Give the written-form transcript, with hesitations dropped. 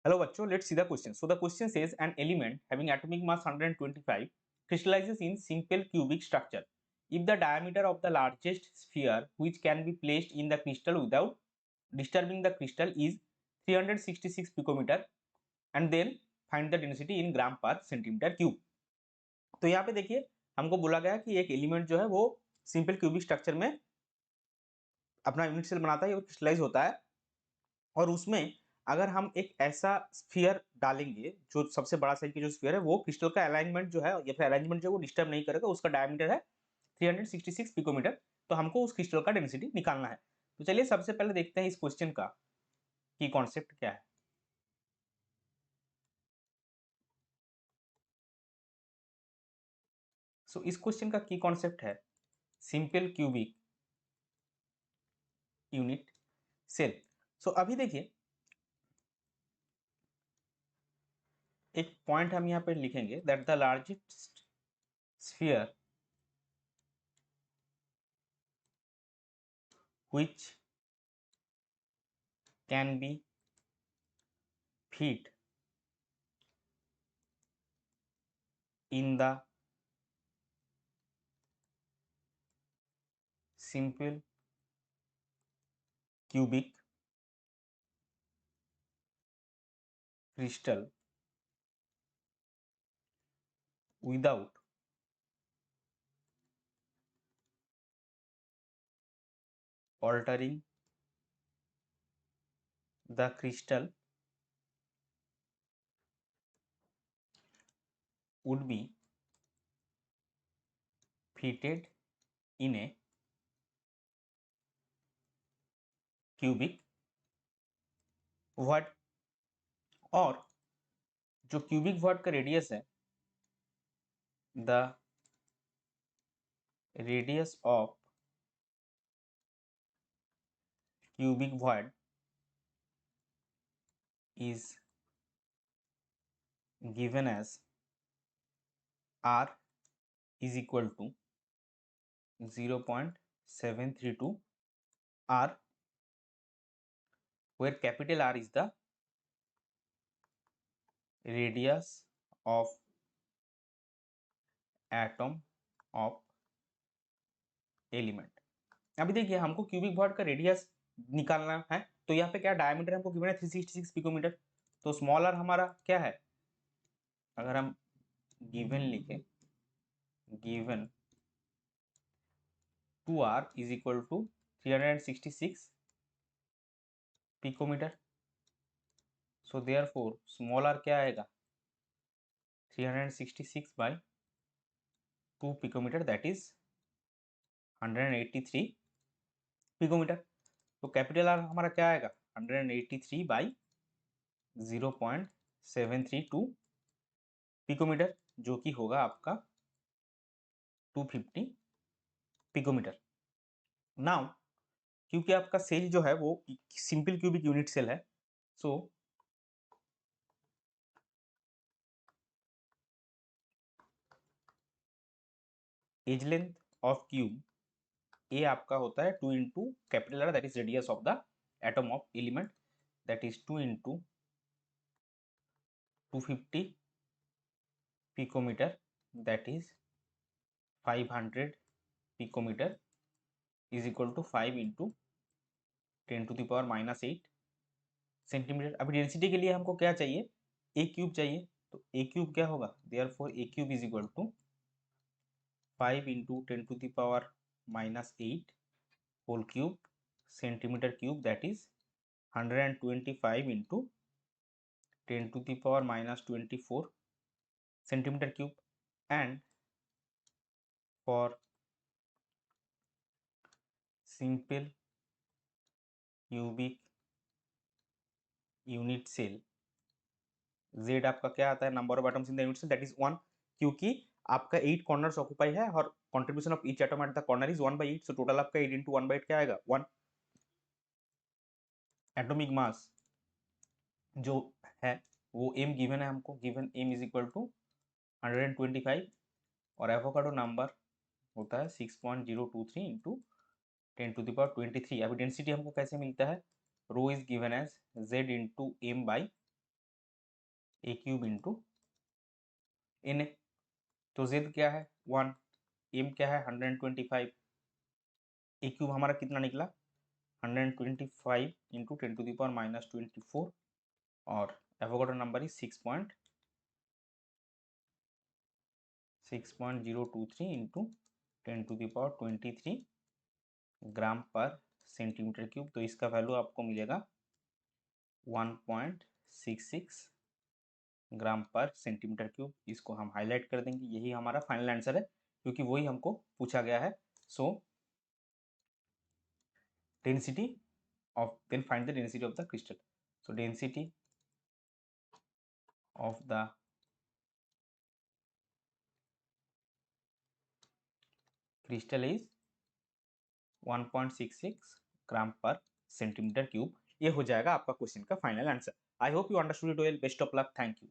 Hello bachcho, let's see the question. So the question says an element having atomic mass 125 crystallizes in simple cubic structure. If the diameter of the largest sphere which can be placed in the crystal without disturbing the crystal is 366 picometer and then find the density in gram per centimetre cube. तो यहाँ पे देखिए हमको बोला गया कि एक element जो है वो सिंपल क्यूबिक स्ट्रक्चर में अपना यूनिट सेल बनाता है और क्रिस्टलाइज होता है और उसमें अगर हम एक ऐसा स्फीयर डालेंगे जो सबसे बड़ा साइज की जो स्फीयर है वो क्रिस्टल का अलाइनमेंट जो है या फिर अरेंजमेंट जो है वो डिस्टर्ब नहीं करेगा. उसका डायमीटर है 366 पिकोमीटर. तो हमको उस क्रिस्टल का डेंसिटी निकालना है. तो चलिए सबसे पहले देखते हैं इस क्वेश्चन का की कॉन्सेप्ट क्या है. सो इस क्वेश्चन का की कॉन्सेप्ट है सिंपल क्यूबिक यूनिट सेल. सो अभी देखिए एक पॉइंट हम यहाँ पे लिखेंगे that the largest sphere which can be fit in the simple cubic crystal without altering the crystal would be fitted in a cubic void. और जो क्यूबिक वॉइड का रेडियस है the radius of cubic void is given as r is equal to 0.732 r, where capital R is the radius of atom of element. अभी देखिए हमको cubic void का radius निकालना है. तो यहाँ पे क्या डायमीटर हमको गिवन है 366 पिकोमीटर. तो स्मॉल आर हमारा क्या है, अगर हम गिवन लिखे given 2r is equal to 366 picometre. So therefore small R क्या आएगा 366 by 2 picometre that is 183 picometre. तो कैपिटल आर हमारा क्या आएगा 183 बाई 0.732 पिकोमीटर जो कि होगा आपका 250 पिकोमीटर. नाउ क्योंकि आपका सेल जो है वो सिंपल क्यूबिक यूनिट सेल है, so edge length of cube a आपका होता है 2 into capital R that is radius of the atom of element that is 2 into 250 picometre that is 500 picometre is equal to 5 into 10⁻⁻8 centimetre. अभी density के लिए हमको क्या चाहिए ए क्यूब चाहिए. तो ए क्यूब क्या होगा therefore A cube is equal to 5 into 10⁻⁻8 whole cube centimetre cube that is 125 into 10⁻⁻24 centimetre cube. And for simple cubic unit cell Z आपका क्या आता है number of atoms in the unit cell that is 1, क्योंकि आपका 8 corners occupy है और contribution of each atom at the corner is 1/8. So total आपका 8 into 1/8 क्या आएगा 1. एटॉमिक मास जो है वो m गिवन है हमको, given m is equal to 125 और एवोगाड्रो नंबर होता है 6.023 इंटू 10⁻23. अभी डेंसिटी हमको कैसे मिलता है rho is given as z into m by a cube into N A. तो जेड क्या है 1, एम क्या है 125, ए क्यूब हमारा कितना निकला 125 इंटू 10⁻⁻24 और Avogadro number is 6.023 into 10⁻23 gram per centimetre cube. तो इसका वैल्यू आपको मिलेगा 1.66 ग्राम पर सेंटीमीटर क्यूब। इसको हम हाईलाइट कर देंगे, यही हमारा फाइनल आंसर है क्योंकि वही हमको पूछा गया है। So density of, then find the density of the crystal. So density of the crystal is 1.66 gram per centimetre cube. ये हो जाएगा आपका क्वेश्चन का final answer. I hope you understood it well. Best of luck, thank you.